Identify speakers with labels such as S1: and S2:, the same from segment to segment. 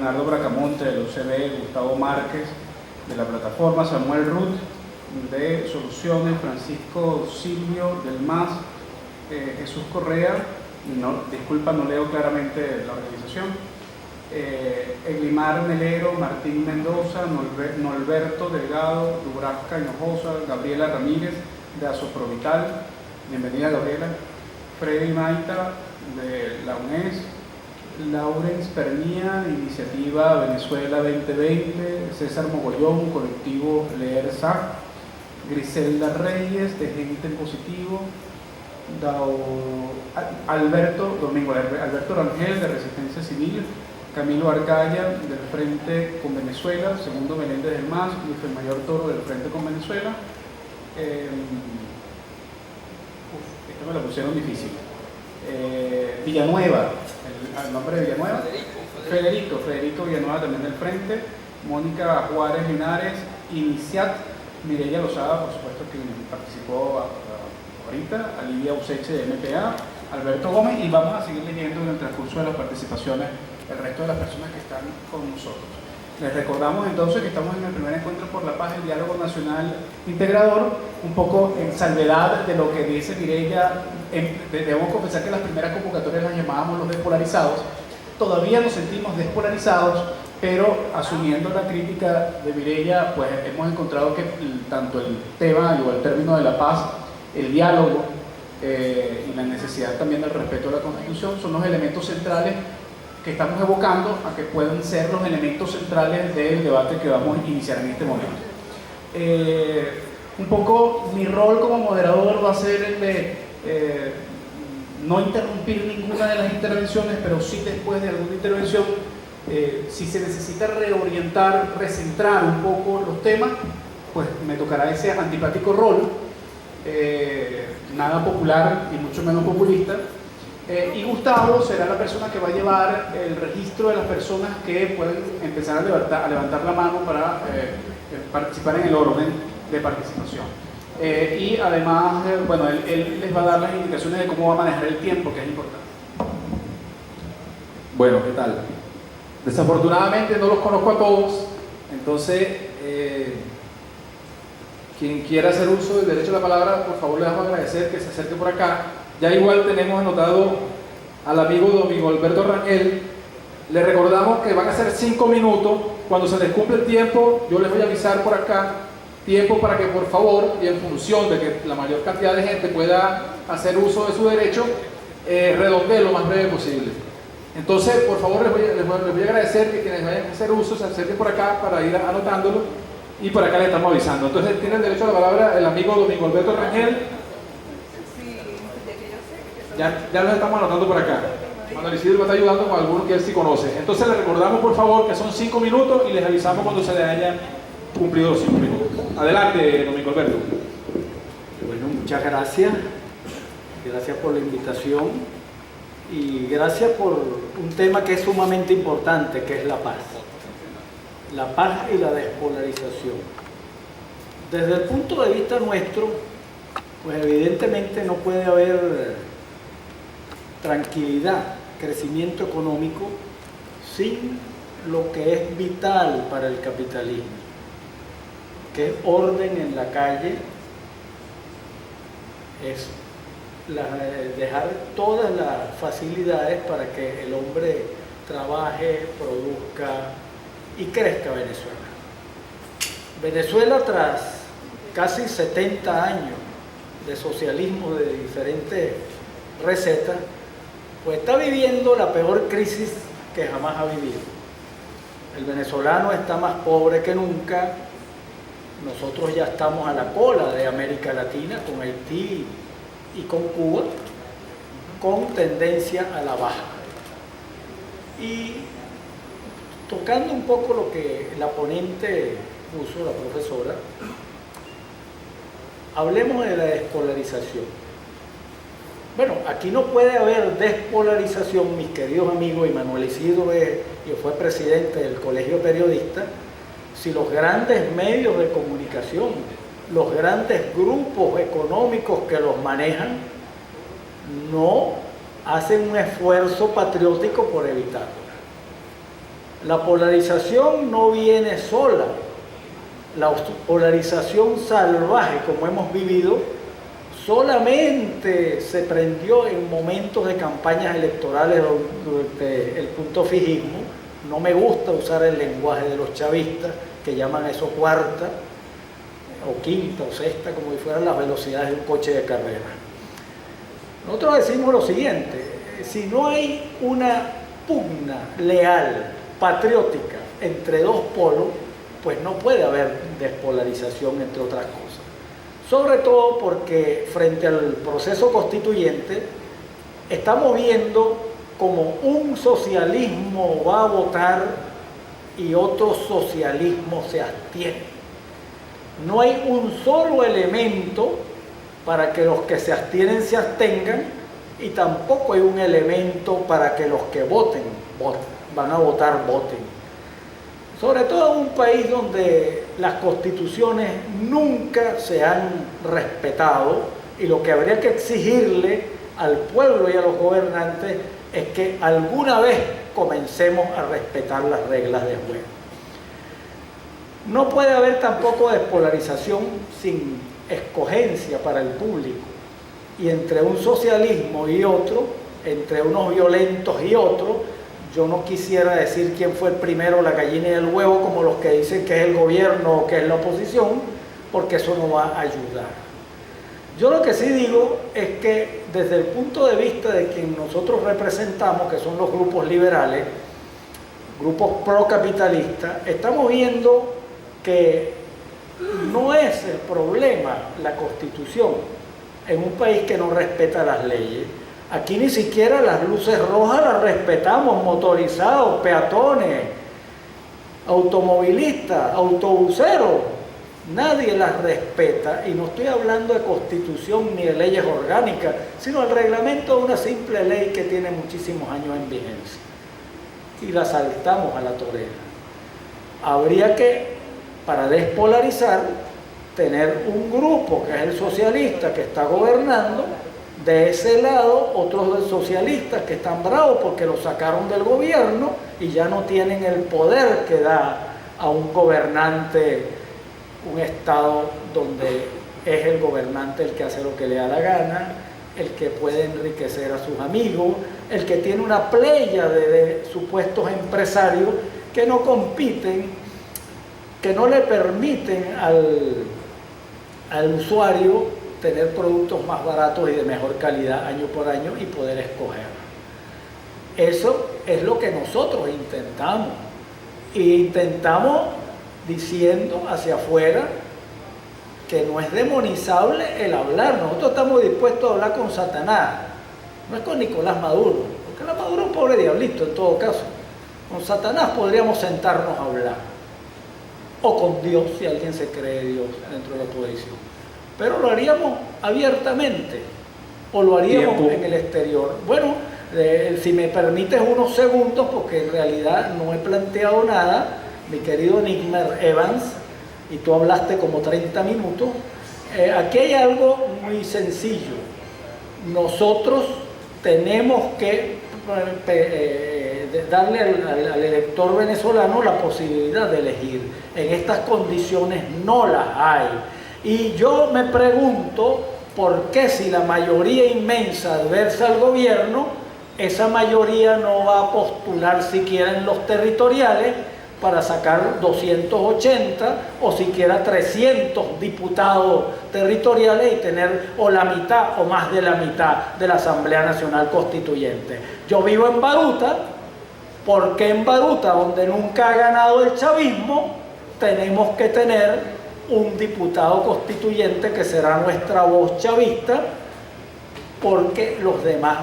S1: Leonardo Bracamonte del UCB, Gustavo Márquez de la plataforma, Samuel Ruth de Soluciones, Francisco Silvio del MAS, Jesús Correa, disculpa, no leo claramente la organización, Eglimar Melero, Martín Mendoza, Norberto Delgado, Dubravka Hinojosa, Gabriela Ramírez de Asoprovital, bienvenida Gabriela, Freddy Maita de la UNES, Laurence Pernía, Iniciativa Venezuela 2020, César Mogollón, Colectivo Leer SAC, Griselda Reyes de Gente en Positivo, Alberto Rangel de Resistencia Civil, Camilo Argaya del Frente con Venezuela, Segundo Meléndez del MAS, Luis el Mayor Toro del Frente con Venezuela. Esta me la pusieron difícil. Villanueva, el nombre de Villanueva. Federico Villanueva también del Frente, Mónica Juárez Linares, Iniciat, Mireya Lozada, por supuesto que participó ahorita, Alidia Useche de MPA, Alberto Gómez, y vamos a seguir leyendo en el transcurso de las participaciones el resto de las personas que están con nosotros. Les recordamos entonces que estamos en el primer encuentro por la paz, el diálogo nacional integrador, un poco en salvedad de lo que dice Mireya. Debemos confesar que las primeras convocatorias las llamábamos los despolarizados. Todavía nos sentimos despolarizados, pero asumiendo la crítica de Mireya, pues hemos encontrado que tanto el tema o el término de la paz, el diálogo y la necesidad también del respeto a la Constitución son los elementos centrales que estamos evocando a que puedan ser los elementos centrales del debate que vamos a iniciar en este momento. Un poco mi rol como moderador va a ser el de no interrumpir ninguna de las intervenciones, pero sí después de alguna intervención, si se necesita reorientar, recentrar un poco los temas, pues me tocará ese antipático rol, nada popular y mucho menos populista. Y Gustavo será la persona que va a llevar el registro de las personas que pueden empezar a levantar la mano para participar en el orden de participación. Y además, bueno, él les va a dar las indicaciones de cómo va a manejar el tiempo, que es importante.
S2: Bueno, ¿qué tal? Desafortunadamente no los conozco a todos, entonces quien quiera hacer uso del derecho a la palabra, por favor les vamos a agradecer que se acerque por acá. Ya igual tenemos anotado al amigo Domingo Alberto Rangel. Le recordamos que van a ser 5 minutos. Cuando se les cumple el tiempo, yo les voy a avisar por acá tiempo para que por favor, y en función de que la mayor cantidad de gente pueda hacer uso de su derecho, redondee lo más breve posible. Entonces, por favor, les voy a agradecer que quienes vayan a hacer uso se acerquen por acá para ir anotándolo, y por acá le estamos avisando. Entonces, tiene el derecho a la palabra el amigo Domingo Alberto Rangel. Ya los estamos anotando por acá. Manuel Isidro me está ayudando con algunos que él sí conoce. Entonces les recordamos por favor que son 5 minutos y les avisamos cuando se les haya cumplido los 5 minutos. Adelante, Domingo Alberto.
S3: Bueno, muchas gracias. Gracias por la invitación y gracias por un tema que es sumamente importante, que es la paz. La paz y la despolarización. Desde el punto de vista nuestro, pues evidentemente no puede haber tranquilidad, crecimiento económico sin lo que es vital para el capitalismo, que es orden en la calle, es dejar todas las facilidades para que el hombre trabaje, produzca y crezca Venezuela. Venezuela, tras casi 70 años de socialismo de diferentes recetas, pues está viviendo la peor crisis que jamás ha vivido. El venezolano está más pobre que nunca. Nosotros ya estamos a la cola de América Latina con Haití y con Cuba, con tendencia a la baja. Y tocando un poco lo que la ponente puso, la profesora, hablemos de la despolarización. Bueno, aquí no puede haber despolarización, mis queridos amigos, y Manuel Isidro fue presidente del Colegio Periodista, si los grandes medios de comunicación, los grandes grupos económicos que los manejan, no hacen un esfuerzo patriótico por evitarlo. La polarización no viene sola. La polarización salvaje, como hemos vivido, solamente se prendió en momentos de campañas electorales durante el punto fijismo. No me gusta usar el lenguaje de los chavistas, que llaman eso cuarta, o quinta, o sexta, como si fueran las velocidades de un coche de carrera. Nosotros decimos lo siguiente: si no hay una pugna leal, patriótica, entre dos polos, pues no puede haber despolarización, entre otras cosas. Sobre todo porque frente al proceso constituyente estamos viendo como un socialismo va a votar y otro socialismo se abstiene. No hay un solo elemento para que los que se abstienen se abstengan, y tampoco hay un elemento para que los que voten, van a votar, voten. Sobre todo en un país donde las constituciones nunca se han respetado, y lo que habría que exigirle al pueblo y a los gobernantes es que alguna vez comencemos a respetar las reglas del juego. No puede haber tampoco despolarización sin escogencia para el público, y entre un socialismo y otro, entre unos violentos y otros, yo no quisiera decir quién fue el primero, la gallina y el huevo, como los que dicen que es el gobierno o que es la oposición, porque eso no va a ayudar. Yo lo que sí digo es que desde el punto de vista de quien nosotros representamos, que son los grupos liberales, grupos procapitalistas, estamos viendo que no es el problema la Constitución en un país que no respeta las leyes. Aquí ni siquiera las luces rojas las respetamos, motorizados, peatones, automovilistas, autobuseros, nadie las respeta. Y no estoy hablando de Constitución ni de leyes orgánicas, sino el reglamento de una simple ley que tiene muchísimos años en vigencia, y la saltamos a la torera. Habría que, para despolarizar, tener un grupo que es el socialista que está gobernando, de ese lado otros socialistas que están bravos porque lo sacaron del gobierno y ya no tienen el poder que da a un gobernante, un estado donde es el gobernante el que hace lo que le da la gana, el que puede enriquecer a sus amigos, el que tiene una playa de supuestos empresarios que no compiten, que no le permiten al usuario tener productos más baratos y de mejor calidad año por año y poder escoger. Eso es lo que nosotros intentamos. Y intentamos diciendo hacia afuera que no es demonizable el hablar. Nosotros estamos dispuestos a hablar con Satanás, no es con Nicolás Maduro, porque Maduro es un pobre diablito en todo caso. Con Satanás podríamos sentarnos a hablar, o con Dios si alguien se cree Dios dentro de la oposición. Pero lo haríamos abiertamente, o lo haríamos en el exterior. Bueno, si me permites unos segundos, porque en realidad no he planteado nada, mi querido Nigmer Evans, y tú hablaste como 30 minutos, aquí hay algo muy sencillo. Nosotros tenemos que darle al elector venezolano la posibilidad de elegir. En estas condiciones no las hay. Y yo me pregunto por qué, si la mayoría inmensa adversa al gobierno, esa mayoría no va a postular siquiera en los territoriales para sacar 280 o siquiera 300 diputados territoriales y tener o la mitad o más de la mitad de la Asamblea Nacional Constituyente. Yo vivo en Baruta, porque en Baruta, donde nunca ha ganado el chavismo, tenemos que tener un diputado constituyente que será nuestra voz chavista, porque los demás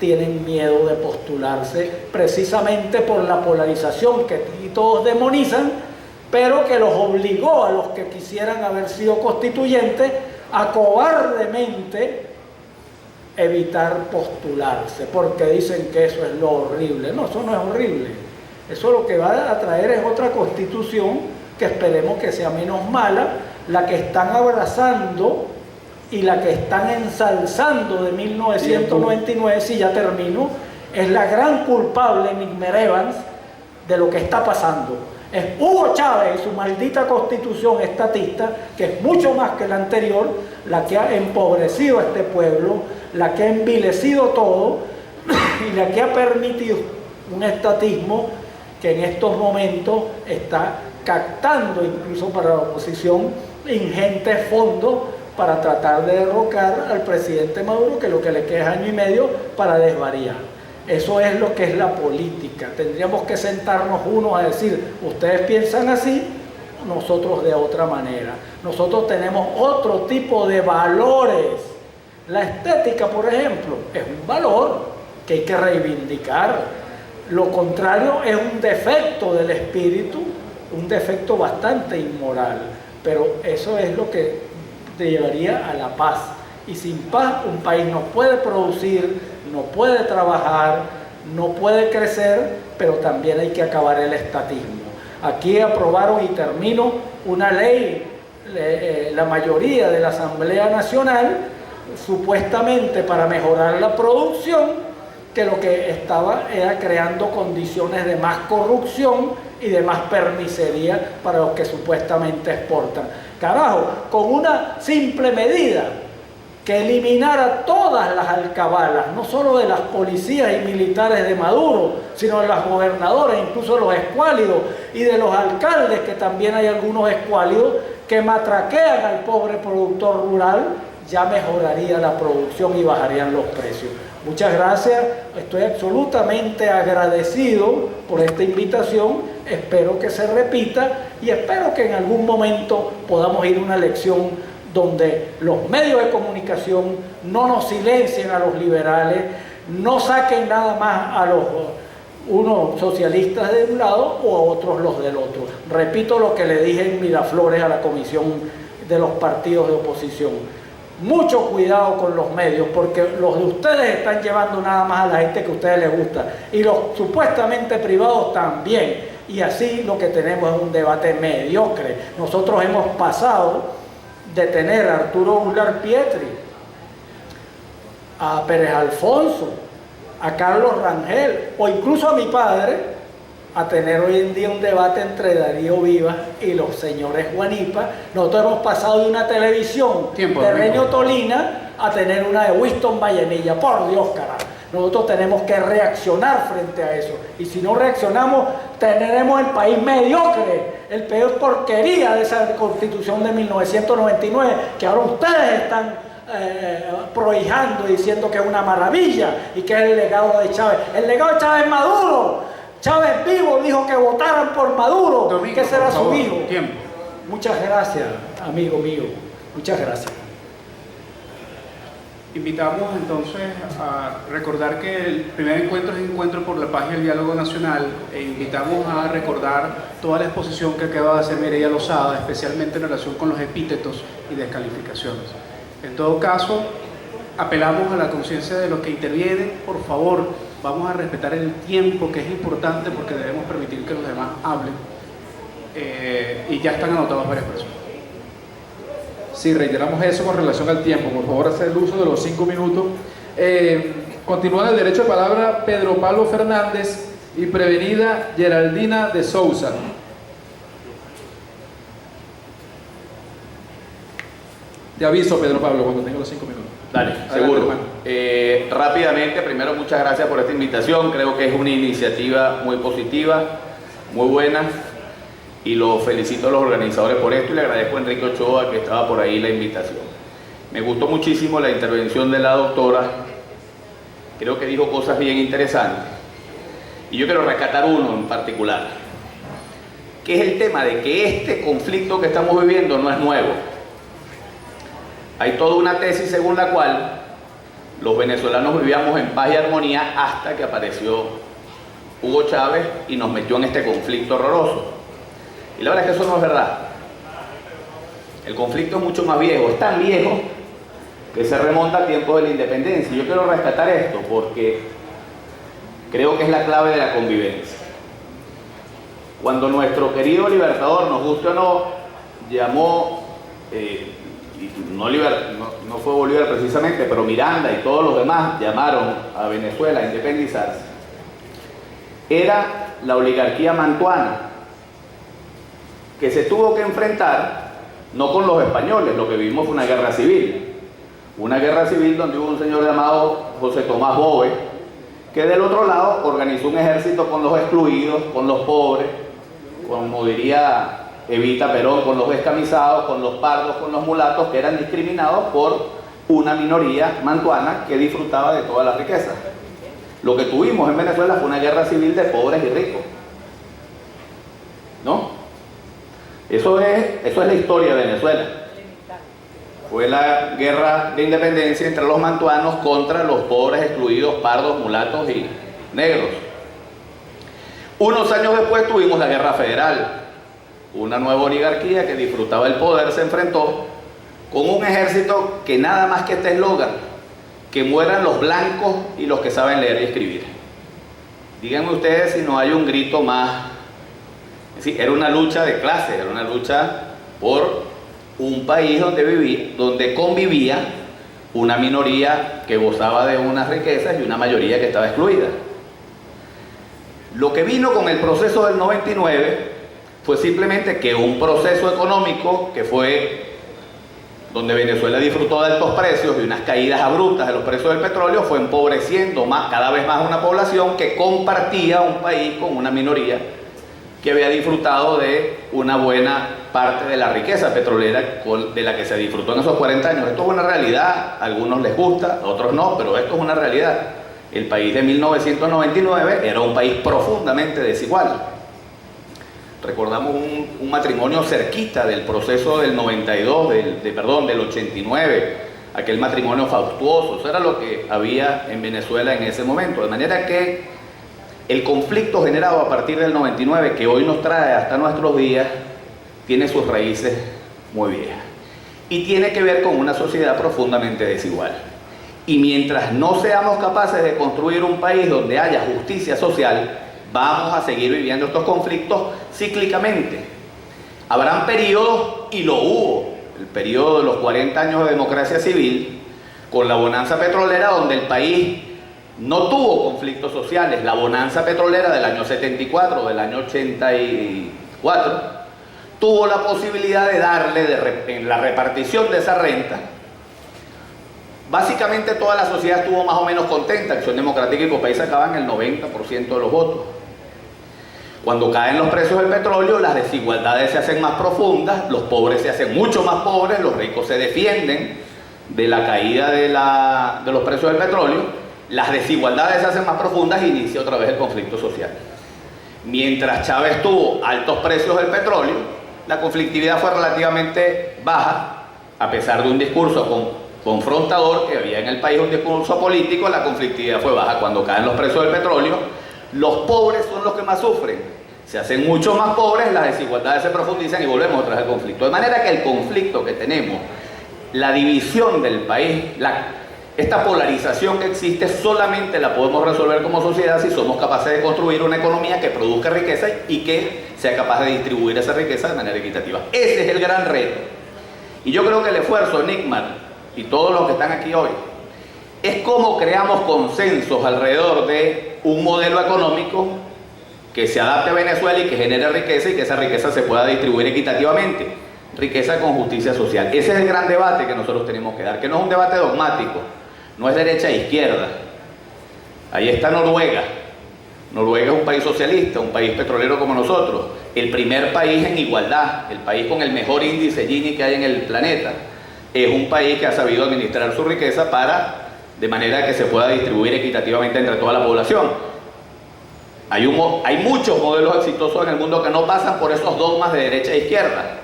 S3: tienen miedo de postularse precisamente por la polarización que todos demonizan, pero que los obligó a los que quisieran haber sido constituyentes a cobardemente evitar postularse, porque dicen que eso es lo horrible. No, eso no es horrible. Eso lo que va a traer es otra constitución que esperemos que sea menos mala. La que están abrazando y la que están ensalzando de 1999, si ya termino, es la gran culpable, Nigmer Evans, de lo que está pasando. Es Hugo Chávez y su maldita constitución estatista, que es mucho más que la anterior, la que ha empobrecido a este pueblo, la que ha envilecido todo y la que ha permitido un estatismo que en estos momentos está captando, incluso para la oposición, ingentes fondos para tratar de derrocar al presidente Maduro, que lo que le queda es año y medio para desvariar. Eso es lo que es la política. Tendríamos que sentarnos unos a decir, ustedes piensan así, nosotros de otra manera. Nosotros tenemos otro tipo de valores. La estética, por ejemplo, es un valor que hay que reivindicar. Lo contrario es un defecto del espíritu, un defecto bastante inmoral. Pero eso es lo que te llevaría a la paz. Y sin paz un país no puede producir, no puede trabajar, no puede crecer, pero también hay que acabar el estatismo. Aquí aprobaron, y termino, una ley, la mayoría de la Asamblea Nacional, supuestamente para mejorar la producción, que lo que estaba era creando condiciones de más corrupción y de más permisería para los que supuestamente exportan. Carajo, con una simple medida que eliminara todas las alcabalas, no solo de las policías y militares de Maduro, sino de los gobernadores, incluso de los escuálidos y de los alcaldes, que también hay algunos escuálidos que matraquean al pobre productor rural, ya mejoraría la producción y bajarían los precios. Muchas gracias, estoy absolutamente agradecido por esta invitación, espero que se repita y espero que en algún momento podamos ir a una elección donde los medios de comunicación no nos silencien a los liberales, no saquen nada más a los unos socialistas de un lado o a otros los del otro. Repito lo que le dije en Miraflores a la comisión de los partidos de oposición. Mucho cuidado con los medios, porque los de ustedes están llevando nada más a la gente que a ustedes les gusta, y los supuestamente privados también, y así lo que tenemos es un debate mediocre. Nosotros hemos pasado de tener a Arturo Uslar Pietri, a Pérez Alfonso, a Carlos Rangel, o incluso a mi padre, a tener hoy en día un debate entre Darío Vivas y los señores Guanipa. Nosotros hemos pasado de una televisión de Reño Tolina a tener una de Winston Vallenilla. Por Dios, carajo. Nosotros tenemos que reaccionar frente a eso. Y si no reaccionamos, tendremos el país mediocre, el peor porquería de esa Constitución de 1999, que ahora ustedes están prohijando, diciendo que es una maravilla y que es el legado de Chávez. El legado de Chávez es Maduro. Chávez vivo dijo que votaran por Maduro, Domingo, que será su hijo.
S1: Tiempo.
S3: Muchas gracias, amigo mío. Muchas gracias.
S1: Invitamos entonces a recordar que el primer encuentro es Encuentro por la Paz y el Diálogo Nacional, e invitamos a recordar toda la exposición que acaba de hacer Mireya Lozada, especialmente en relación con los epítetos y descalificaciones. En todo caso, apelamos a la conciencia de los que intervienen. Por favor, vamos a respetar el tiempo, que es importante, porque debemos permitir que los demás hablen. Y ya están anotadas varias personas.
S2: Sí, reiteramos eso con relación al tiempo. Por favor, hacer el uso de los 5 minutos. Continúa en el derecho de palabra Pedro Pablo Fernández y prevenida Geraldina de Souza. Te aviso, Pedro Pablo, cuando tenga los 5 minutos.
S4: Dale, seguro. Rápidamente, primero, muchas gracias por esta invitación. Creo que es una iniciativa muy positiva, muy buena, y lo felicito a los organizadores por esto, y le agradezco a Enrique Ochoa, que estaba por ahí, la invitación. Me gustó muchísimo la intervención de la doctora. Creo que dijo cosas bien interesantes, y yo quiero rescatar uno en particular, que es el tema de que este conflicto que estamos viviendo no es nuevo. Hay toda una tesis según la cual los venezolanos vivíamos en paz y armonía hasta que apareció Hugo Chávez y nos metió en este conflicto horroroso. Y la verdad es que eso no es verdad. El conflicto es mucho más viejo, es tan viejo que se remonta al tiempo de la independencia. Yo quiero rescatar esto porque creo que es la clave de la convivencia. Cuando nuestro querido libertador, nos guste o no, llamó... no fue Bolívar precisamente, pero Miranda y todos los demás llamaron a Venezuela a independizarse, era la oligarquía mantuana, que se tuvo que enfrentar no con los españoles, lo que vivimos fue una guerra civil donde hubo un señor llamado José Tomás Bove, que del otro lado organizó un ejército con los excluidos, con los pobres, como diría Evita Perón, con los descamisados, con los pardos, con los mulatos, que eran discriminados por una minoría mantuana que disfrutaba de todas las riquezas. Lo que tuvimos en Venezuela fue una guerra civil de pobres y ricos, ¿no? Eso es la historia de Venezuela. Fue la guerra de independencia entre los mantuanos contra los pobres, excluidos, pardos, mulatos y negros. Unos años después tuvimos la guerra federal. Una nueva oligarquía que disfrutaba el poder se enfrentó con un ejército que nada más que este eslogan: que mueran los blancos y los que saben leer y escribir. Díganme ustedes si no hay un grito más. Sí, era una lucha de clase, era una lucha por un país donde convivía una minoría que gozaba de unas riquezas y una mayoría que estaba excluida. Lo que vino con el proceso del 99 fue simplemente que un proceso económico que fue donde Venezuela disfrutó de altos precios y unas caídas abruptas de los precios del petróleo, fue empobreciendo cada vez más una población que compartía un país con una minoría que había disfrutado de una buena parte de la riqueza petrolera de la que se disfrutó en esos 40 años. Esto es una realidad, a algunos les gusta, a otros no, pero esto es una realidad. El país de 1999 era un país profundamente desigual. Recordamos un matrimonio cerquita del proceso del 92, del 89, aquel matrimonio fastuoso. Eso era lo que había en Venezuela en ese momento. De manera que el conflicto generado a partir del 99, que hoy nos trae hasta nuestros días, tiene sus raíces muy viejas. Y tiene que ver con una sociedad profundamente desigual. Y mientras no seamos capaces de construir un país donde haya justicia social, vamos a seguir viviendo estos conflictos cíclicamente. Habrán periodos, y lo hubo, el periodo de los 40 años de democracia civil, con la bonanza petrolera, donde el país no tuvo conflictos sociales. La bonanza petrolera del año 74, del año 84, tuvo la posibilidad de darle en la repartición de esa renta. Básicamente toda la sociedad estuvo más o menos contenta. Acción Democrática y Copey sacaban el 90% de los votos. Cuando caen los precios del petróleo, las desigualdades se hacen más profundas, los pobres se hacen mucho más pobres, los ricos se defienden de la caída de los precios del petróleo, las desigualdades se hacen más profundas e inicia otra vez el conflicto social. Mientras Chávez tuvo altos precios del petróleo, la conflictividad fue relativamente baja, a pesar de un discurso confrontador que había en el país, un discurso político. La conflictividad fue baja. Cuando caen los precios del petróleo, los pobres son los que más sufren, se hacen mucho más pobres, las desigualdades se profundizan y volvemos otra vez al conflicto. De manera que el conflicto que tenemos, la división del país, esta polarización que existe, solamente la podemos resolver como sociedad si somos capaces de construir una economía que produzca riqueza y que sea capaz de distribuir esa riqueza de manera equitativa. Ese es el gran reto. Y yo creo que el esfuerzo de Nickman y todos los que están aquí hoy es cómo creamos consensos alrededor de un modelo económico que se adapte a Venezuela y que genere riqueza y que esa riqueza se pueda distribuir equitativamente. Riqueza con justicia social. Ese es el gran debate que nosotros tenemos que dar, que no es un debate dogmático, no es derecha e izquierda. Ahí está Noruega. Noruega es un país socialista, un país petrolero como nosotros, el primer país en igualdad, el país con el mejor índice Gini que hay en el planeta. Es un país que ha sabido administrar su riqueza de manera que se pueda distribuir equitativamente entre toda la población. Hay muchos modelos exitosos en el mundo que no pasan por esos dogmas de derecha e izquierda.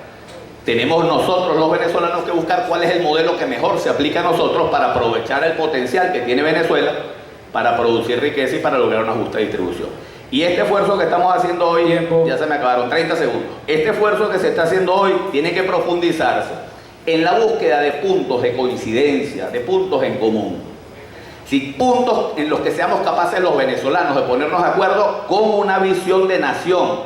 S4: Tenemos nosotros los venezolanos que buscar cuál es el modelo que mejor se aplica a nosotros para aprovechar el potencial que tiene Venezuela para producir riqueza y para lograr una justa distribución. Y este esfuerzo que estamos haciendo hoy, ya se me acabaron 30 segundos, este esfuerzo que se está haciendo hoy tiene que profundizarse en la búsqueda de puntos de coincidencia, de puntos en común. Si puntos en los que seamos capaces los venezolanos de ponernos de acuerdo con una visión de nación,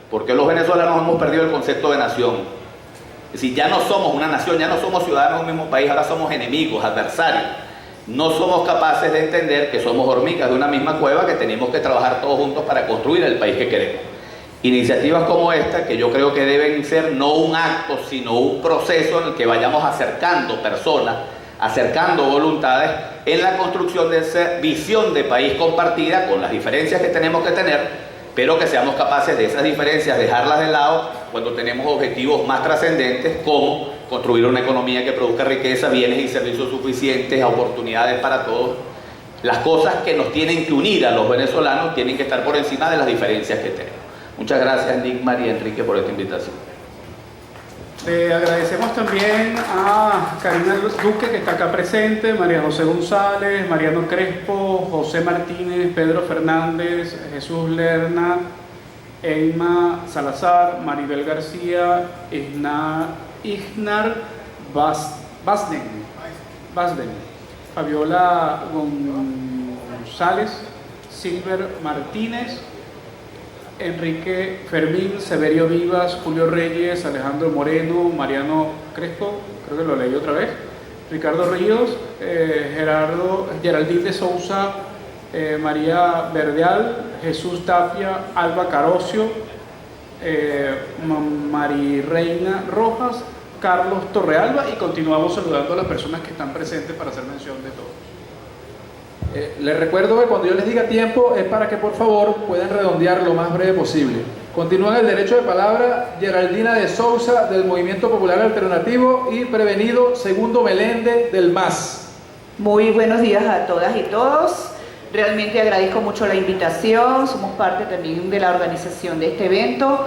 S4: porque los venezolanos hemos perdido el concepto de nación. Es decir, ya no somos una nación, ya no somos ciudadanos de un mismo país, ahora somos enemigos, adversarios. no somos capaces de entender que somos hormigas de una misma cueva, que tenemos que trabajar todos juntos para construir el país que queremos. Iniciativas como esta, que yo creo que deben ser no un acto, sino un proceso en el que vayamos acercando personas, acercando voluntades en la construcción de esa visión de país compartida, con las diferencias que tenemos que tener, pero que seamos capaces de esas diferencias dejarlas de lado cuando tenemos objetivos más trascendentes, como construir una economía que produzca riqueza, bienes y servicios suficientes, oportunidades para todos. Las cosas que nos tienen que unir a los venezolanos tienen que estar por encima de las diferencias que tenemos. Muchas gracias, Nick, María Enrique, por esta invitación.
S1: Le agradecemos también a Karina Duque, que está acá presente, María José González, Mariano Crespo, José Martínez, Pedro Fernández, Jesús Lerna, Emma Salazar, Maribel García, Ignar Basden, Fabiola González, Silver Martínez, Enrique Fermín, Severio Vivas, Julio Reyes, Alejandro Moreno, Mariano Crespo, creo que lo leí otra vez, Ricardo Ríos, Geraldine de Sousa, María Verdeal, Jesús Tapia, Alba Carocio, Marireina Rojas, Carlos Torrealba, y continuamos saludando a las personas que están presentes para hacer mención de todos.
S2: Les recuerdo que cuando yo les diga tiempo es para que por favor puedan redondear lo más breve posible. Continúa el derecho de palabra Geraldina de Sousa del Movimiento Popular Alternativo y Prevenido Segundo Meléndez del MAS.
S5: Muy buenos días a todas y todos. Realmente agradezco mucho la invitación, somos parte también de la organización de este evento.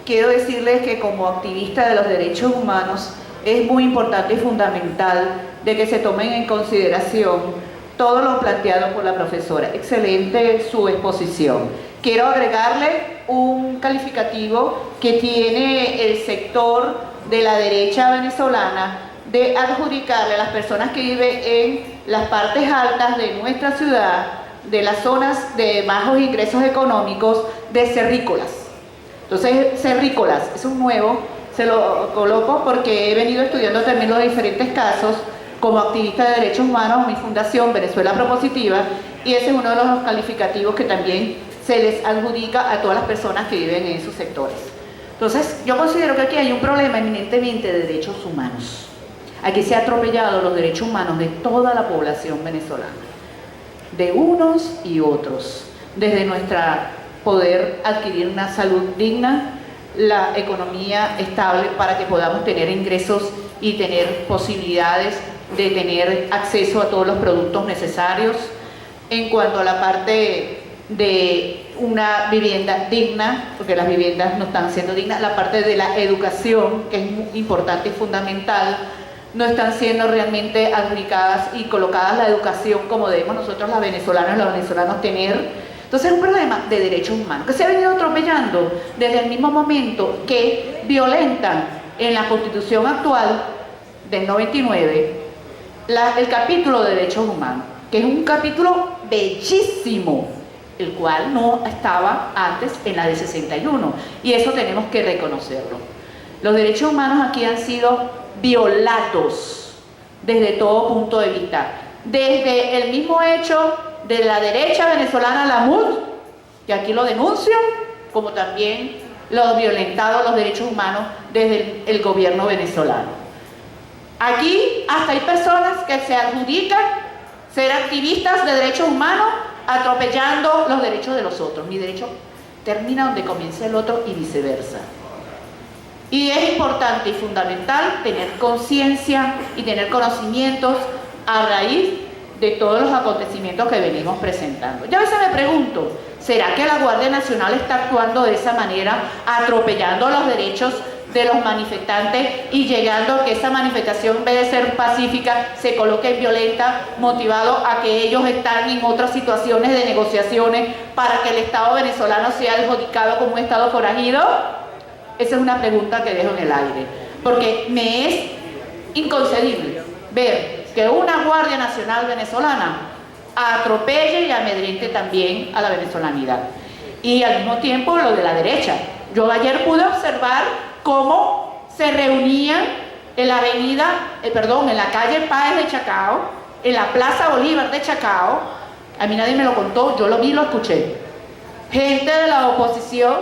S5: Quiero decirles que como activista de los derechos humanos es muy importante y fundamental de que se tomen en consideración todo lo planteado por la profesora. Excelente su exposición. Quiero agregarle un calificativo que tiene el sector de la derecha venezolana de adjudicarle a las personas que viven en las partes altas de nuestra ciudad, de las zonas de bajos ingresos económicos, de cerrícolas. Entonces, cerrícolas es un nuevo, se lo coloco porque he venido estudiando también los diferentes casos como activista de derechos humanos, mi fundación Venezuela Propositiva, y ese es uno de los calificativos que también se les adjudica a todas las personas que viven en esos sectores. Entonces, yo considero que aquí hay un problema eminentemente de derechos humanos. Aquí se ha atropellado los derechos humanos de toda la población venezolana, de unos y otros, desde nuestra poder adquirir una salud digna, la economía estable para que podamos tener ingresos y tener posibilidades de tener acceso a todos los productos necesarios. En cuanto a la parte de una vivienda digna, porque las viviendas no están siendo dignas, la parte de la educación, que es muy importante y fundamental, no están siendo realmente adjudicadas y colocadas la educación como debemos nosotros las venezolanas y los venezolanos tener. Entonces es un problema de derechos humanos que se ha venido atropellando desde el mismo momento que violentan en la Constitución actual del 99 el capítulo de derechos humanos, que es un capítulo bellísimo, el cual no estaba antes en la de 61, y eso tenemos que reconocerlo. Los derechos humanos aquí han sido violados desde todo punto de vista, desde el mismo hecho de la derecha venezolana, la MUD, que aquí lo denuncio, como también los violentados los derechos humanos desde el gobierno venezolano. Aquí hasta hay personas que se adjudican ser activistas de derechos humanos atropellando los derechos de los otros. Mi derecho termina donde comienza el otro y viceversa. Y es importante y fundamental tener conciencia y tener conocimientos a raíz de todos los acontecimientos que venimos presentando. Yo a veces me pregunto, ¿será que la Guardia Nacional está actuando de esa manera, atropellando los derechos de los manifestantes y llegando a que esa manifestación, en vez de ser pacífica, se coloque violenta, motivado a que ellos están en otras situaciones de negociaciones para que el Estado venezolano sea adjudicado como un Estado forajido? Esa es una pregunta que dejo en el aire, porque me es inconcebible ver que una Guardia Nacional venezolana atropelle y amedrente también a la venezolanidad. Y al mismo tiempo lo de la derecha. Yo ayer pude observar cómo se reunían en la avenida, en la calle Páez de Chacao, en la Plaza Bolívar de Chacao, a mí nadie me lo contó, yo lo vi y lo escuché, gente de la oposición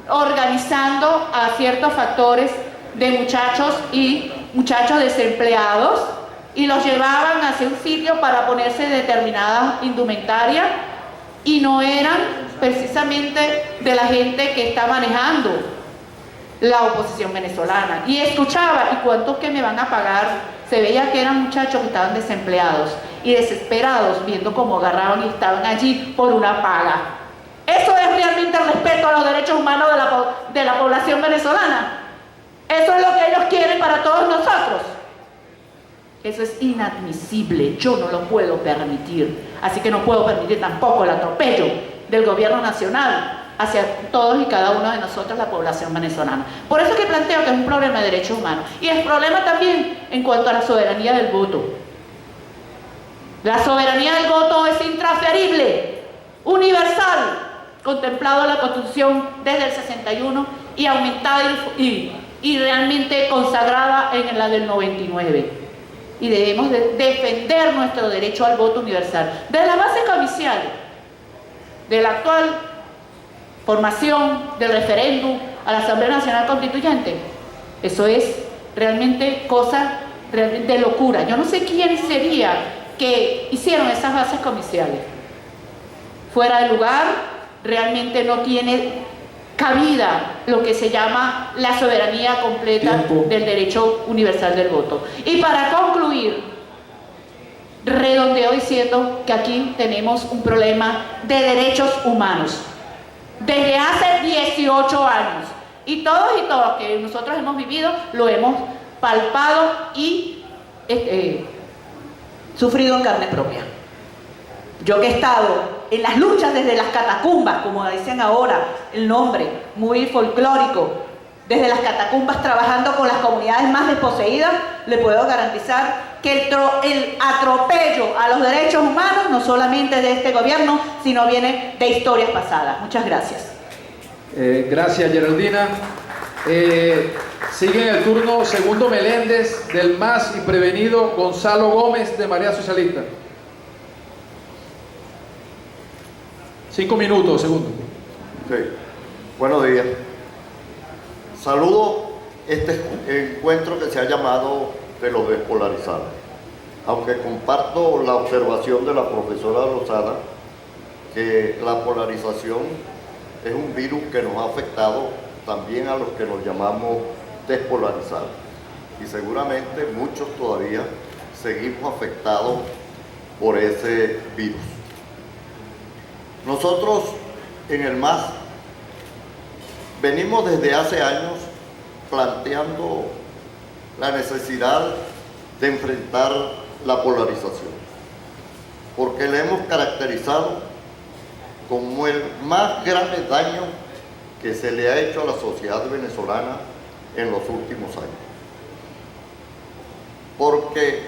S5: organizando a ciertos factores de muchachos y muchachos desempleados y los llevaban hacia un sitio para ponerse determinada indumentaria y no eran precisamente de la gente que está manejando la oposición venezolana. Y escuchaba, ¿y cuántos que me van a pagar? Se veía que eran muchachos que estaban desempleados y desesperados viendo cómo agarraban y estaban allí por una paga. ¿Eso es realmente el respeto a los derechos humanos de la población venezolana? ¿Eso es lo que ellos quieren para todos nosotros? Eso es inadmisible, yo no lo puedo permitir. Así que no puedo permitir tampoco el atropello del gobierno nacional hacia todos y cada uno de nosotros, la población venezolana. Por eso es que planteo que es un problema de derechos humanos. Y es problema también en cuanto a la soberanía del voto. La soberanía del voto es intransferible, universal, contemplado en la Constitución desde el 61 y aumentada y realmente consagrada en la del 99. Y debemos de defender nuestro derecho al voto universal. De la base comercial de la actual formación del referéndum a la Asamblea Nacional Constituyente, eso es realmente cosa de locura. Yo no sé quién sería que hicieron esas bases comerciales. Fuera de lugar, realmente no tiene cabida lo que se llama la soberanía completa del derecho universal del voto. Y para concluir, redondeo diciendo que aquí tenemos un problema de derechos humanos desde hace 18 años y todos que nosotros hemos vivido lo hemos palpado y sufrido en carne propia. Yo que he estado en las luchas desde las catacumbas, como dicen ahora el nombre, muy folclórico, desde las catacumbas trabajando con las comunidades más desposeídas, le puedo garantizar que el atropello a los derechos humanos no solamente de este gobierno, sino viene de historias pasadas. Muchas gracias.
S2: Gracias, Geraldina. Sigue en el turno Segundo Meléndez, del MAS, y prevenido Gonzalo Gómez, de Marea Socialista. 5 minutos, Segundo.
S6: Sí. Buenos días. Saludo este encuentro que se ha llamado de los despolarizados. Aunque comparto la observación de la profesora Lozada, que la polarización es un virus que nos ha afectado también a los que nos llamamos despolarizados. Y seguramente muchos todavía seguimos afectados por ese virus. Nosotros en el MAS venimos desde hace años planteando la necesidad de enfrentar la polarización, porque le hemos caracterizado como el más grave daño que se le ha hecho a la sociedad venezolana en los últimos años. Porque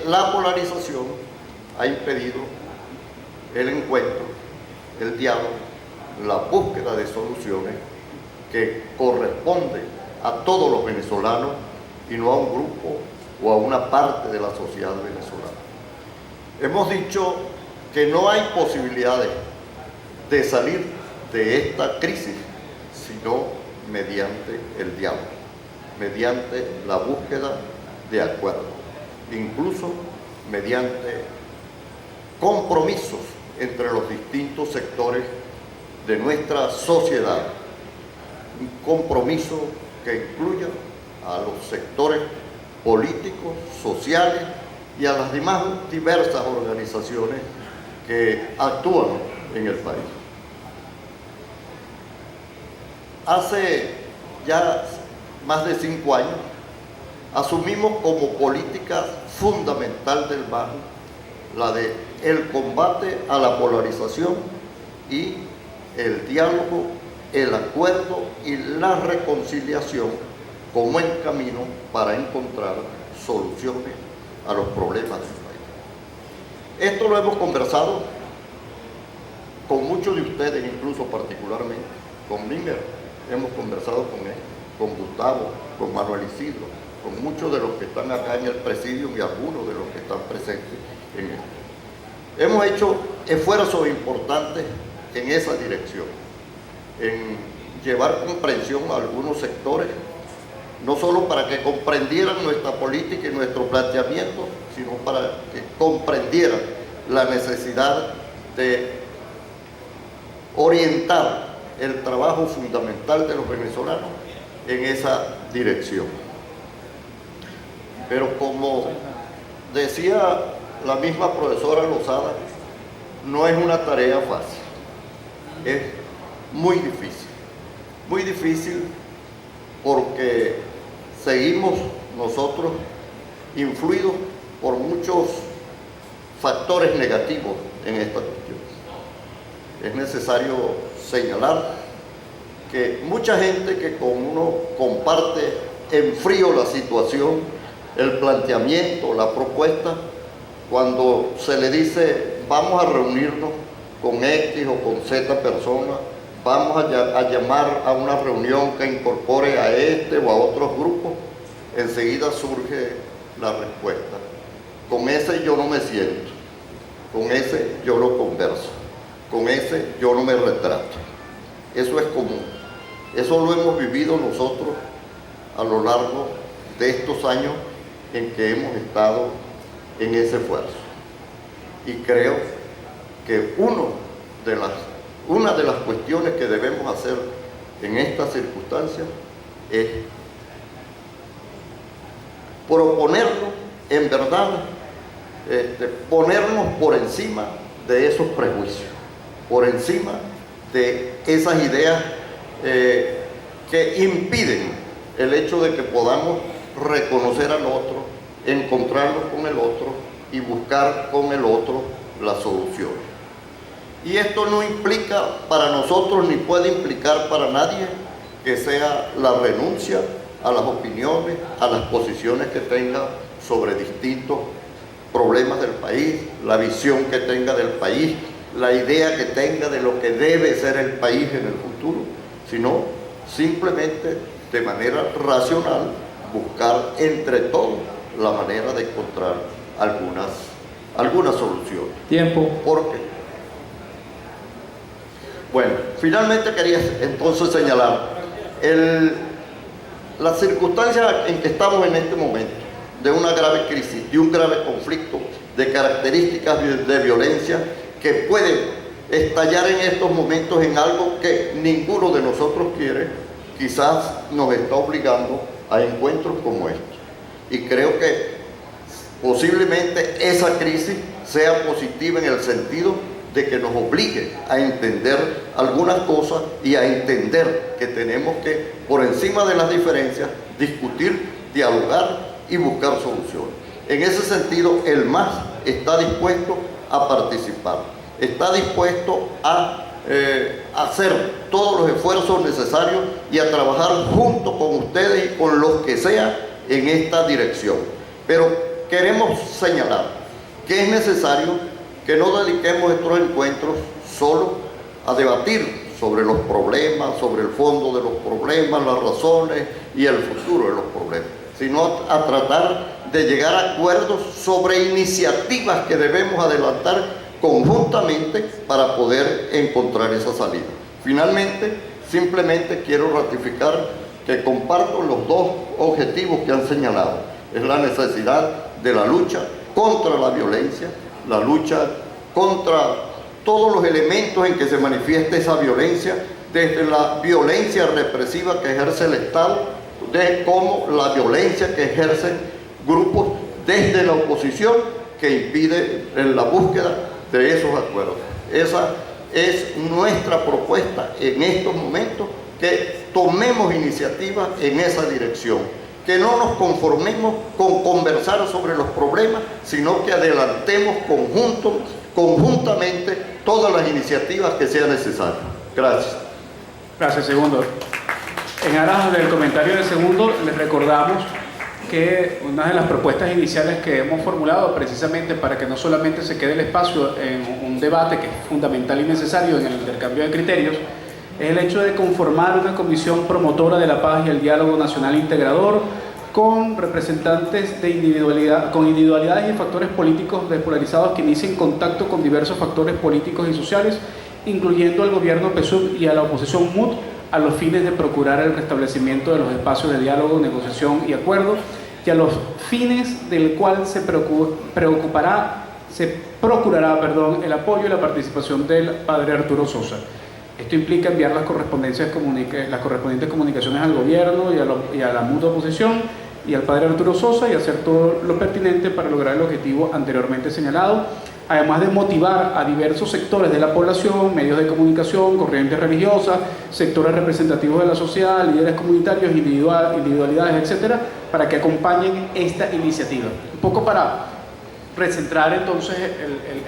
S6: la polarización ha impedido el encuentro, el diálogo, la búsqueda de soluciones que corresponden a todos los venezolanos y no a un grupo o a una parte de la sociedad venezolana. Hemos dicho que no hay posibilidades de salir de esta crisis sino mediante el diálogo, mediante la búsqueda de acuerdos, incluso mediante compromisos entre los distintos sectores de nuestra sociedad, un compromiso que incluya a los sectores políticos, sociales y a las demás diversas organizaciones que actúan en el país. Hace ya más de 5 años asumimos como política fundamental del MAS la de el combate a la polarización y el diálogo, el acuerdo y la reconciliación como el camino para encontrar soluciones a los problemas del país. Esto lo hemos conversado con muchos de ustedes, incluso particularmente con Mimer, hemos conversado con él, con Gustavo, con Manuel Isidro, con muchos de los que están acá en el presidio y algunos de los que están presentes en esto. Hemos hecho esfuerzos importantes en esa dirección, en llevar comprensión a algunos sectores, no solo para que comprendieran nuestra política y nuestro planteamiento, sino para que comprendieran la necesidad de orientar el trabajo fundamental de los venezolanos en esa dirección. Pero como decía la misma profesora Lozada, no es una tarea fácil, es muy difícil porque seguimos nosotros influidos por muchos factores negativos en esta cuestión. Es necesario señalar que mucha gente que con uno comparte en frío la situación, el planteamiento, la propuesta, cuando se le dice vamos a reunirnos con X o con Z personas, vamos a llamar a una reunión que incorpore a este o a otros grupos, enseguida surge la respuesta: con ese yo no me siento, con ese yo no converso, con ese yo no me retrato. Eso es común, eso lo hemos vivido nosotros a lo largo de estos años en que hemos estado en ese esfuerzo. Y creo que una de las cuestiones que debemos hacer en estas circunstancias es proponernos, en verdad, ponernos por encima de esos prejuicios, por encima de esas ideas que impiden el hecho de que podamos reconocer al otro, encontrarnos con el otro y buscar con el otro la solución. Y esto no implica para nosotros ni puede implicar para nadie que sea la renuncia a las opiniones, a las posiciones que tenga sobre distintos problemas del país, la visión que tenga del país, la idea que tenga de lo que debe ser el país en el futuro, sino simplemente de manera racional buscar entre todos la manera de encontrar algunas soluciones.
S2: Tiempo.
S6: ¿Por qué? Bueno, finalmente quería entonces señalar las circunstancias en que estamos en este momento, de una grave crisis, de un grave conflicto, de características de violencia que puede estallar en estos momentos en algo que ninguno de nosotros quiere, quizás nos está obligando a encuentros como estos. Y creo que posiblemente esa crisis sea positiva en el sentido de que nos obligue a entender algunas cosas y a entender que tenemos que, por encima de las diferencias, discutir, dialogar y buscar soluciones. En ese sentido, el MAS está dispuesto a participar, está dispuesto a hacer todos los esfuerzos necesarios y a trabajar junto con ustedes y con los que sea en esta dirección. Pero queremos señalar que es necesario que no dediquemos estos encuentros solo a debatir sobre los problemas, sobre el fondo de los problemas, las razones y el futuro de los problemas, sino a tratar de llegar a acuerdos sobre iniciativas que debemos adelantar conjuntamente para poder encontrar esa salida. Finalmente, simplemente quiero ratificar que comparto los dos objetivos que han señalado. Es la necesidad de la lucha contra la violencia, la lucha contra todos los elementos en que se manifiesta esa violencia, desde la violencia represiva que ejerce el Estado, de cómo la violencia que ejercen grupos desde la oposición que impide en la búsqueda de esos acuerdos. Esa es nuestra propuesta en estos momentos, que tomemos iniciativa en esa dirección, que no nos conformemos con conversar sobre los problemas, sino que adelantemos conjuntamente todas las iniciativas que sean necesarias. Gracias.
S1: Gracias, Segundo. En aras del comentario del Segundo, les recordamos que una de las propuestas iniciales que hemos formulado, precisamente para que no solamente se quede el espacio en un debate que es fundamental y necesario en el intercambio de criterios, es el hecho de conformar una comisión promotora de la paz y el diálogo nacional integrador, con representantes de individualidades y factores políticos despolarizados que inicien contacto con diversos factores políticos y sociales, incluyendo al gobierno PSUV y a la oposición MUD, a los fines de procurar el restablecimiento de los espacios de diálogo, negociación y acuerdo, y a los fines del cual se procurará el apoyo y la participación del padre Arturo Sosa. Esto implica enviar las correspondientes comunicaciones al gobierno y a la MUD oposición y al padre Arturo Sosa, y hacer todo lo pertinente para lograr el objetivo anteriormente señalado, además de motivar a diversos sectores de la población, medios de comunicación, corrientes religiosas, sectores representativos de la sociedad, líderes comunitarios, individualidades, etcétera, para que acompañen esta iniciativa. Un poco para recentrar entonces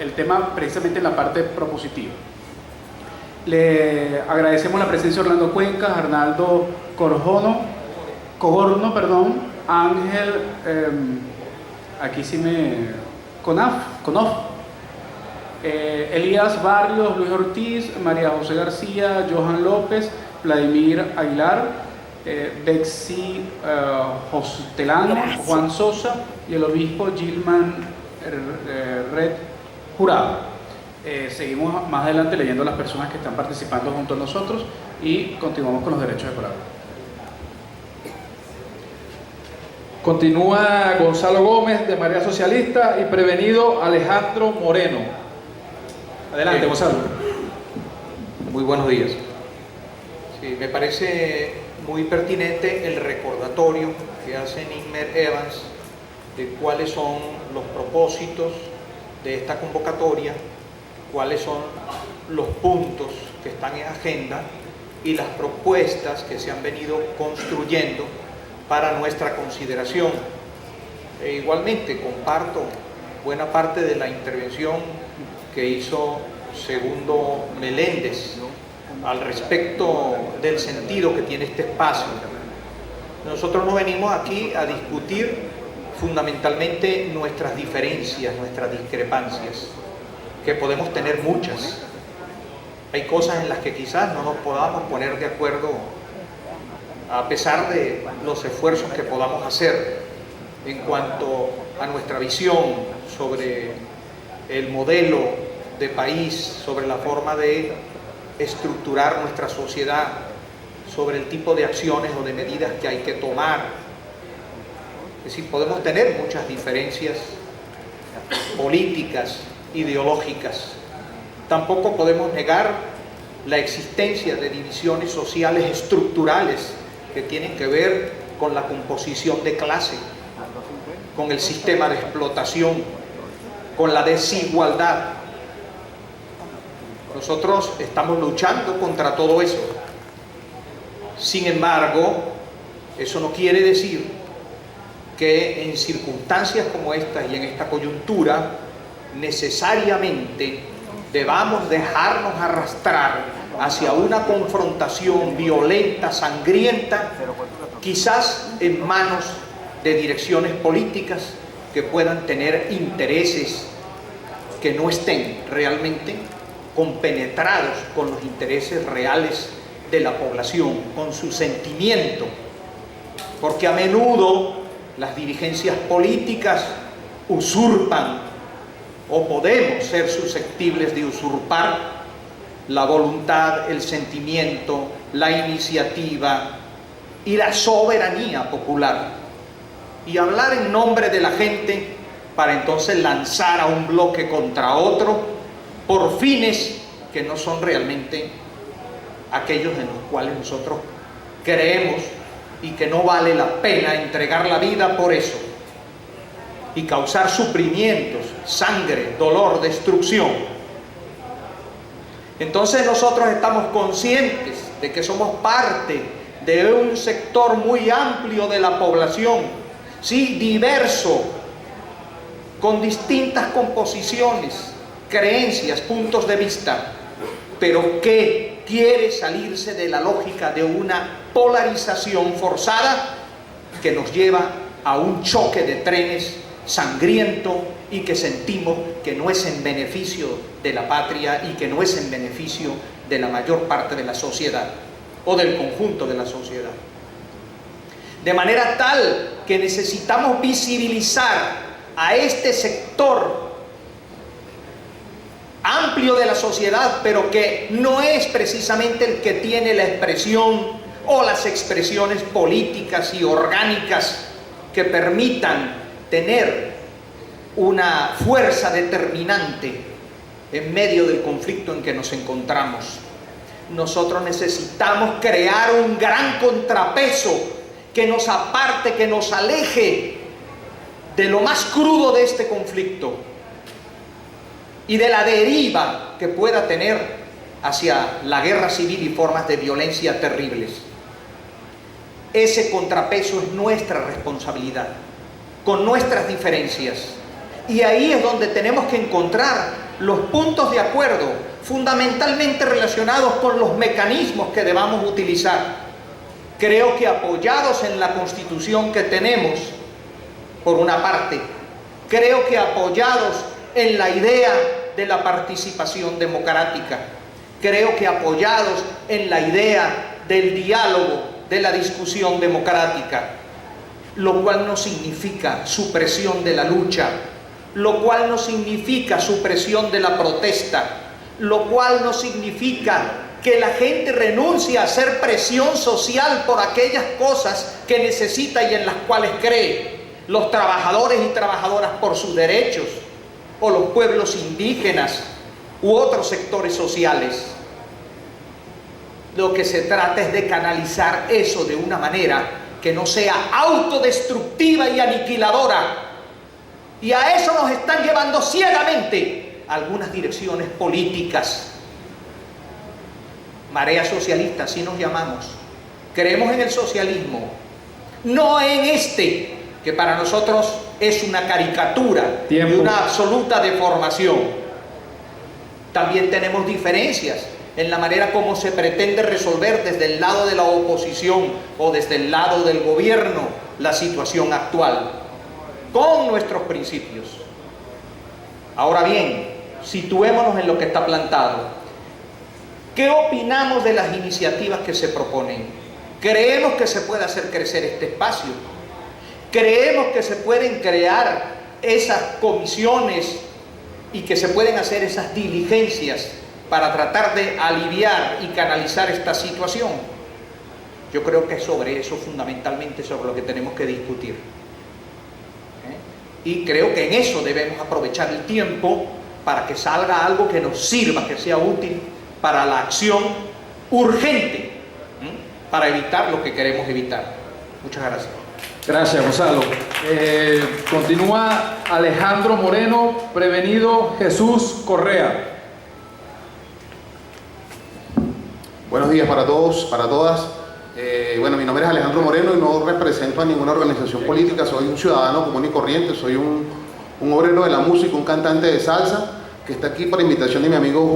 S1: el tema precisamente en la parte propositiva. Le agradecemos la presencia de Orlando Cuencas, Arnaldo Cogorno, Ángel, Conof, Elías Barrios, Luis Ortiz, María José García, Johan López, Vladimir Aguilar, Bexi Hostelán, Juan Sosa y el obispo Gilman Red Jurado. Seguimos más adelante leyendo a las personas que están participando junto a nosotros y continuamos con los derechos de palabra.
S2: Continúa Gonzalo Gómez de Marea Socialista y prevenido Alejandro Moreno. Adelante, Gonzalo.
S7: Muy buenos días. Sí, me parece muy pertinente el recordatorio que hace Nigmer Evans de cuáles son los propósitos de esta convocatoria, cuáles son los puntos que están en agenda y las propuestas que se han venido construyendo para nuestra consideración. Igualmente comparto buena parte de la intervención que hizo Segundo Meléndez al respecto del sentido que tiene este espacio. Nosotros no venimos aquí a discutir fundamentalmente nuestras diferencias, nuestras discrepancias, que podemos tener muchas. Hay cosas en las que quizás no nos podamos poner de acuerdo a pesar de los esfuerzos que podamos hacer en cuanto a nuestra visión sobre el modelo de país, sobre la forma de estructurar nuestra sociedad, sobre el tipo de acciones o de medidas que hay que tomar. Es decir, podemos tener muchas diferencias políticas, ideológicas. Tampoco podemos negar la existencia de divisiones sociales estructurales que tienen que ver con la composición de clase, con el sistema de explotación, con la desigualdad. Nosotros estamos luchando contra todo eso. Sin embargo, eso no quiere decir que en circunstancias como estas y en esta coyuntura necesariamente debamos dejarnos arrastrar hacia una confrontación violenta, sangrienta, quizás en manos de direcciones políticas que puedan tener intereses que no estén realmente compenetrados con los intereses reales de la población, con su sentimiento, porque a menudo las dirigencias políticas usurpan o podemos ser susceptibles de usurpar la voluntad, el sentimiento, la iniciativa y la soberanía popular y hablar en nombre de la gente para entonces lanzar a un bloque contra otro por fines que no son realmente aquellos en los cuales nosotros creemos y que no vale la pena entregar la vida por eso y causar sufrimientos, sangre, dolor, destrucción. Entonces nosotros estamos conscientes de que somos parte de un sector muy amplio de la población, sí, diverso, con distintas composiciones, creencias, puntos de vista, pero que quiere salirse de la lógica de una polarización forzada que nos lleva a un choque de trenes sangriento y que sentimos que no es en beneficio de la patria y que no es en beneficio de la mayor parte de la sociedad o del conjunto de la sociedad. de manera tal que necesitamos visibilizar a este sector amplio de la sociedad, pero que no es precisamente el que tiene la expresión o las expresiones políticas y orgánicas que permitan tener una fuerza determinante en medio del conflicto en que nos encontramos. Nosotros necesitamos crear un gran contrapeso que nos aparte, que nos aleje de lo más crudo de este conflicto y de la deriva que pueda tener hacia la guerra civil y formas de violencia terribles. Ese contrapeso es nuestra responsabilidad, con nuestras diferencias. Y ahí es donde tenemos que encontrar los puntos de acuerdo, fundamentalmente relacionados con los mecanismos que debamos utilizar. Creo que apoyados en la Constitución que tenemos, por una parte, creo que apoyados en la idea de la participación democrática, creo que apoyados en la idea del diálogo, de la discusión democrática, lo cual no significa supresión de la lucha, lo cual no significa supresión de la protesta, lo cual no significa que la gente renuncie a hacer presión social por aquellas cosas que necesita y en las cuales cree. Los trabajadores y trabajadoras por sus derechos, o los pueblos indígenas u otros sectores sociales. Lo que se trata es de canalizar eso de una manera que no sea autodestructiva y aniquiladora. Y a eso nos están llevando ciegamente algunas direcciones políticas. Marea socialista, así nos llamamos. Creemos en el socialismo, no en este, que para nosotros es una caricatura y una absoluta deformación. También tenemos diferencias en la manera como se pretende resolver desde el lado de la oposición o desde el lado del gobierno la situación actual, con nuestros principios. Ahora bien, situémonos en lo que está plantado. ¿Qué opinamos de las iniciativas que se proponen? ¿Creemos que se puede hacer crecer este espacio? ¿Creemos que se pueden crear esas comisiones y que se pueden hacer esas diligencias para tratar de aliviar y canalizar esta situación? Yo creo que es sobre eso, fundamentalmente, sobre lo que tenemos que discutir. Y creo que en eso debemos aprovechar el tiempo para que salga algo que nos sirva, que sea útil para la acción urgente, para evitar lo que queremos evitar. Muchas gracias.
S2: Gracias, Gonzalo. Continúa Alejandro Moreno, prevenido Jesús Correa.
S8: Buenos días para todos, para todas. Bueno, mi nombre es Alejandro Moreno y no represento a ninguna organización política, soy un ciudadano común y corriente, soy un obrero de la música, un cantante de salsa que está aquí por invitación de mi amigo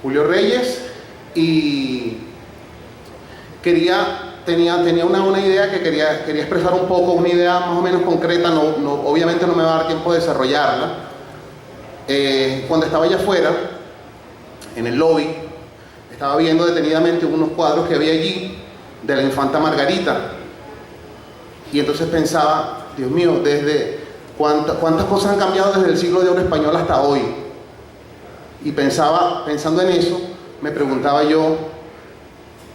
S8: Julio Reyes, y tenía una idea que quería expresar un poco, una idea más o menos concreta, obviamente no me va a dar tiempo de desarrollarla. Cuando estaba allá afuera, en el lobby, estaba viendo detenidamente unos cuadros que había allí de la infanta Margarita, y entonces pensaba, Dios mío, desde cuántas cosas han cambiado desde el siglo de oro español hasta hoy. Y pensando en eso, me preguntaba yo,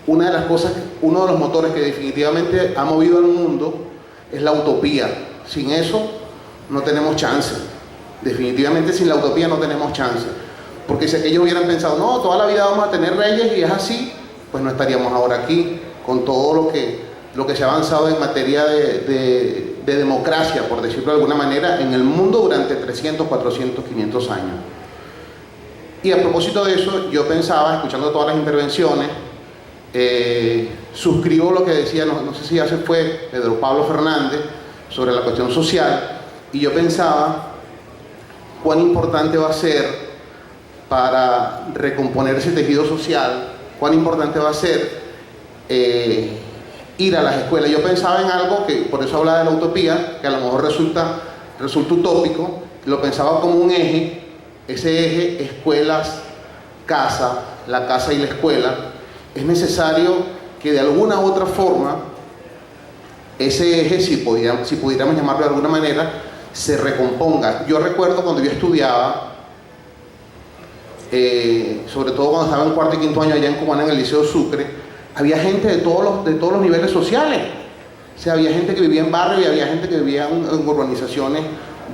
S8: uno de los motores que definitivamente ha movido al mundo es la utopía. Sin eso no tenemos chance. Definitivamente sin la utopía no tenemos chance. Porque si aquellos hubieran pensado, no, toda la vida vamos a tener reyes y es así, pues no estaríamos ahora aquí con todo lo que se ha avanzado en materia de democracia, por decirlo de alguna manera, en el mundo durante 300, 400, 500 años. Y a propósito de eso, yo pensaba, escuchando todas las intervenciones, suscribo lo que decía, no sé si ya se fue, Pedro Pablo Fernández, sobre la cuestión social, y yo pensaba cuán importante va a ser para recomponer ese tejido social, cuán importante va a ser ir a las escuelas. Yo pensaba en algo que, por eso hablaba de la utopía, que a lo mejor resulta utópico, lo pensaba como un eje, ese eje escuelas, casa, la casa y la escuela. Es necesario que de alguna u otra forma ese eje, si pudiéramos llamarlo de alguna manera, se recomponga. Yo recuerdo cuando yo estudiaba, sobre todo cuando estaba en cuarto y quinto año allá en Cumaná, en el Liceo Sucre, había gente de todos los niveles sociales. O sea, había gente que vivía en barrio y había gente que vivía en urbanizaciones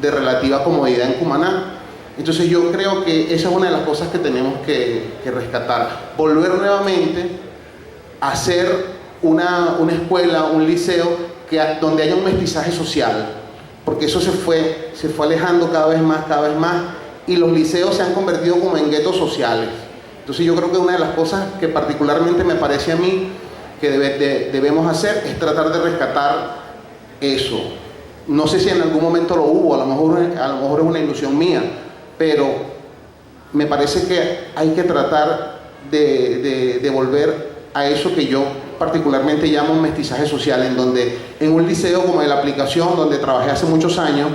S8: de relativa comodidad en Cumaná. Entonces yo creo que esa es una de las cosas que tenemos que rescatar. Volver nuevamente a hacer una escuela, un liceo donde haya un mestizaje social, porque eso se fue alejando cada vez más, y los liceos se han convertido como en guetos sociales. Entonces yo creo que una de las cosas que particularmente me parece a mí que debemos hacer es tratar de rescatar eso. No sé si en algún momento lo hubo, a lo mejor es una ilusión mía, pero me parece que hay que tratar de volver a eso que yo particularmente llamo un mestizaje social, en donde en un liceo como de La Aplicación, donde trabajé hace muchos años,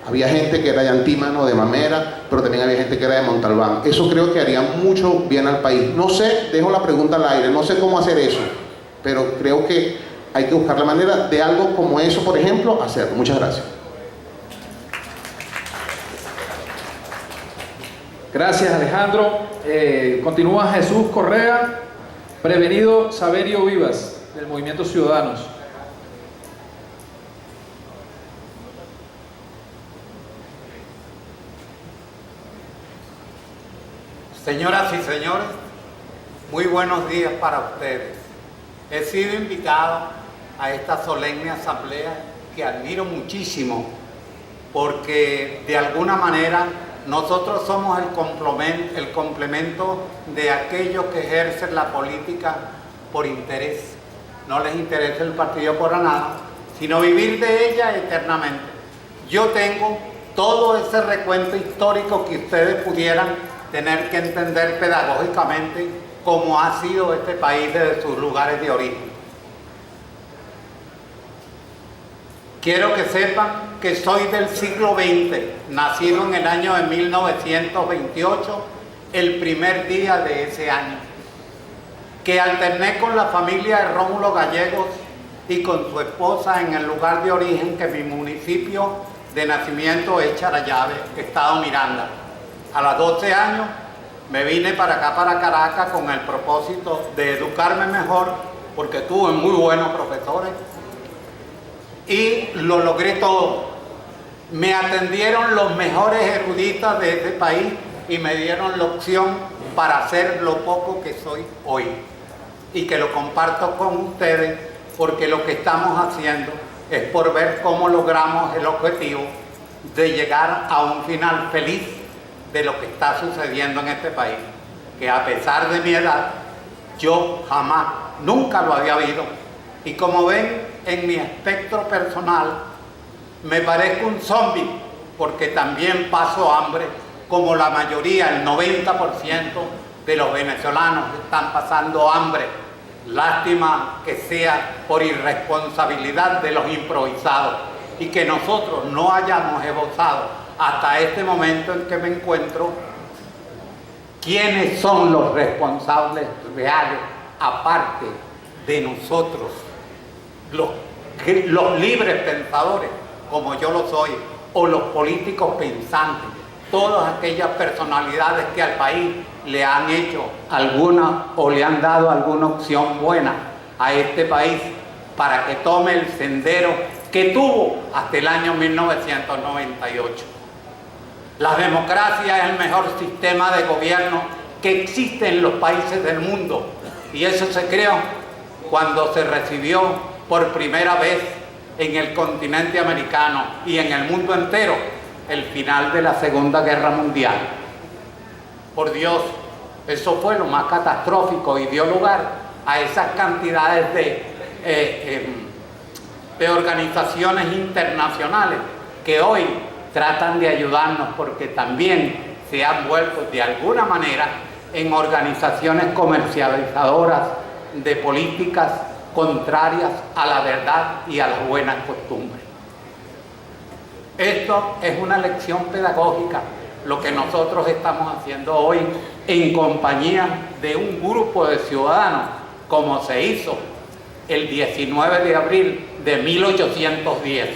S8: había gente que era de Antímano, de Mamera, pero también había gente que era de Montalbán. Eso creo que haría mucho bien al país. No sé, dejo la pregunta al aire, no sé cómo hacer eso, pero creo que hay que buscar la manera de algo como eso, por ejemplo, hacerlo. Muchas gracias.
S2: Gracias, Alejandro. Continúa Jesús Correa, prevenido Saverio Vivas, del Movimiento Ciudadanos.
S9: Señoras y señores, muy buenos días para ustedes. He sido invitado a esta solemne asamblea que admiro muchísimo, porque de alguna manera nosotros somos el complemento de aquellos que ejercen la política por interés. No les interesa el partido por nada, sino vivir de ella eternamente. Yo tengo todo ese recuento histórico que ustedes pudieran tener que entender pedagógicamente cómo ha sido este país desde sus lugares de origen. Quiero que sepan que soy del siglo XX, nacido en el año de 1928, el primer día de ese año, que alterné con la familia de Rómulo Gallegos y con su esposa en el lugar de origen, que mi municipio de nacimiento es Charallave, Estado Miranda. A los 12 años me vine para acá, para Caracas, con el propósito de educarme mejor, porque tuve muy buenos profesores, y lo logré todo. Me atendieron los mejores eruditas de este país y me dieron la opción para hacer lo poco que soy hoy, y que lo comparto con ustedes, porque lo que estamos haciendo es por ver cómo logramos el objetivo de llegar a un final feliz de lo que está sucediendo en este país, que a pesar de mi edad, yo jamás, nunca lo había visto. Y como ven, en mi espectro personal, me parezco un zombie, porque también paso hambre, como la mayoría, el 90% de los venezolanos están pasando hambre. Lástima que sea por irresponsabilidad de los improvisados, y que nosotros no hayamos esbozado hasta este momento en que me encuentro quiénes son los responsables reales, aparte de nosotros, los libres pensadores, como yo lo soy, o los políticos pensantes, todas aquellas personalidades que al país le han hecho alguna o le han dado alguna opción buena a este país para que tome el sendero que tuvo hasta el año 1998. La democracia es el mejor sistema de gobierno que existe en los países del mundo, y eso se creó cuando se recibió por primera vez en el continente americano y en el mundo entero el final de la Segunda Guerra Mundial. Por Dios, eso fue lo más catastrófico y dio lugar a esas cantidades de organizaciones internacionales que hoy tratan de ayudarnos, porque también se han vuelto de alguna manera en organizaciones comercializadoras de políticas contrarias a la verdad y a las buenas costumbres. Esto es una lección pedagógica, lo que nosotros estamos haciendo hoy en compañía de un grupo de ciudadanos, como se hizo el 19 de abril de 1810.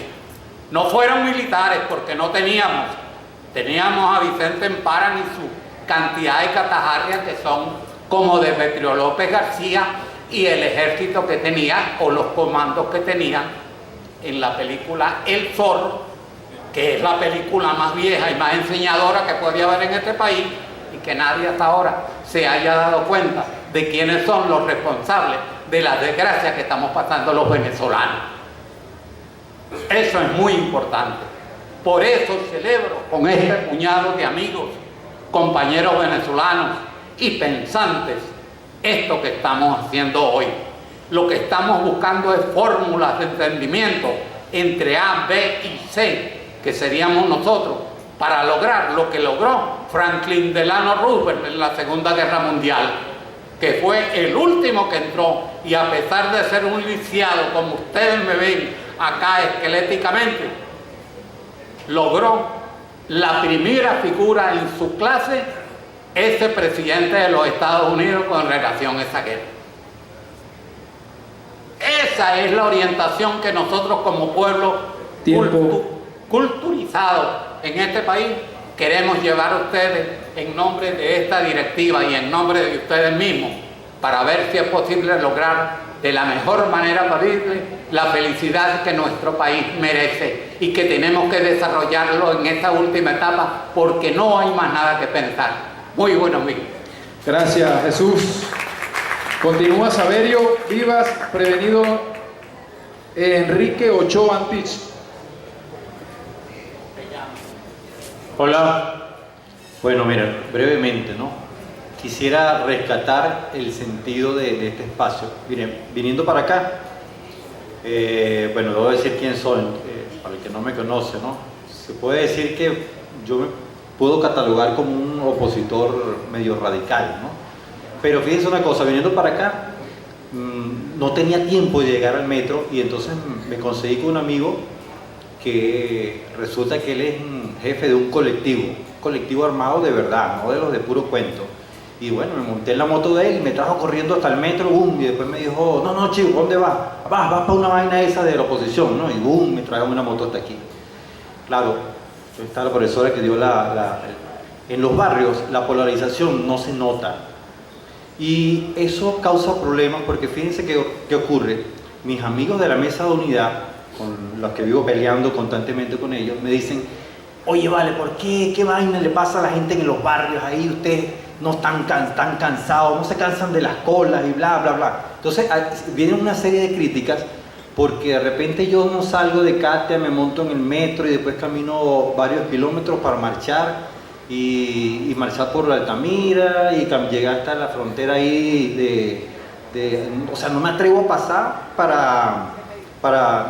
S9: No fueron militares porque no teníamos a Vicente Emparan y su cantidad de catajarrias que son como Demetrio López García y el ejército que tenía o los comandos que tenían en la película El Zorro, que es la película más vieja y más enseñadora que podía haber en este país y que nadie hasta ahora se haya dado cuenta de quiénes son los responsables de las desgracias que estamos pasando los venezolanos. Eso es muy importante. Por eso celebro con este puñado de amigos, compañeros venezolanos y pensantes esto que estamos haciendo hoy. Lo que estamos buscando es fórmulas de entendimiento entre A, B y C, que seríamos nosotros, para lograr lo que logró Franklin Delano Roosevelt en la Segunda Guerra Mundial, que fue el último que entró y a pesar de ser un lisiado, como ustedes me ven acá esqueléticamente, logró la primera figura en su clase, ese presidente de los Estados Unidos con relación a esa guerra. Esa es la orientación que nosotros como pueblo culturizado en este país queremos llevar a ustedes en nombre de esta directiva y en nombre de ustedes mismos para ver si es posible lograr de la mejor manera posible la felicidad que nuestro país merece y que tenemos que desarrollarlo en esta última etapa porque no hay más nada que pensar. Muy buenos días.
S2: Gracias, Jesús. Continúa Saverio Vivas, prevenido Enrique Ochoa Antich.
S10: Hola. Bueno, mira, brevemente, ¿no? Quisiera rescatar el sentido de este espacio. Miren, viniendo para acá, bueno, debo decir quién soy, para el que no me conoce, ¿no? Se puede decir que yo me puedo catalogar como un opositor medio radical, ¿no? Pero fíjense una cosa, viniendo para acá, no tenía tiempo de llegar al metro y entonces me conseguí con un amigo que resulta que él es jefe de un colectivo armado de verdad, no de los de puro cuento. Y bueno, me monté en la moto de él, me trajo corriendo hasta el metro, boom, y después me dijo, no, chico, ¿dónde vas? Vas para una vaina esa de la oposición, ¿no? Y boom, me trajo una moto hasta aquí. Claro, está la profesora que dio en los barrios la polarización no se nota. Y eso causa problemas porque fíjense qué ocurre. Mis amigos de la mesa de unidad, con los que vivo peleando constantemente con ellos, me dicen, oye, vale, ¿por qué? ¿Qué vaina le pasa a la gente en los barrios? Ahí ustedes no están cansados, no se cansan de las colas y bla, bla, bla. Entonces viene una serie de críticas porque de repente yo no salgo de Catia, me monto en el metro y después camino varios kilómetros para marchar y marchar por la Altamira y llegar hasta la frontera ahí o sea, no me atrevo a pasar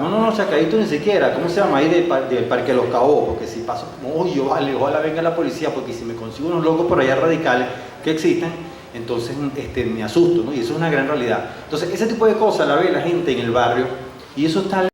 S10: no, Chacadito ni siquiera, ¿cómo se llama? Ahí del Parque de los Caobos, porque si paso, oye, vale, ojalá venga la policía, porque si me consigo unos locos por allá radicales que existen, entonces me asusto, ¿no? Y eso es una gran realidad. Entonces, ese tipo de cosas la ve la gente en el barrio, y eso está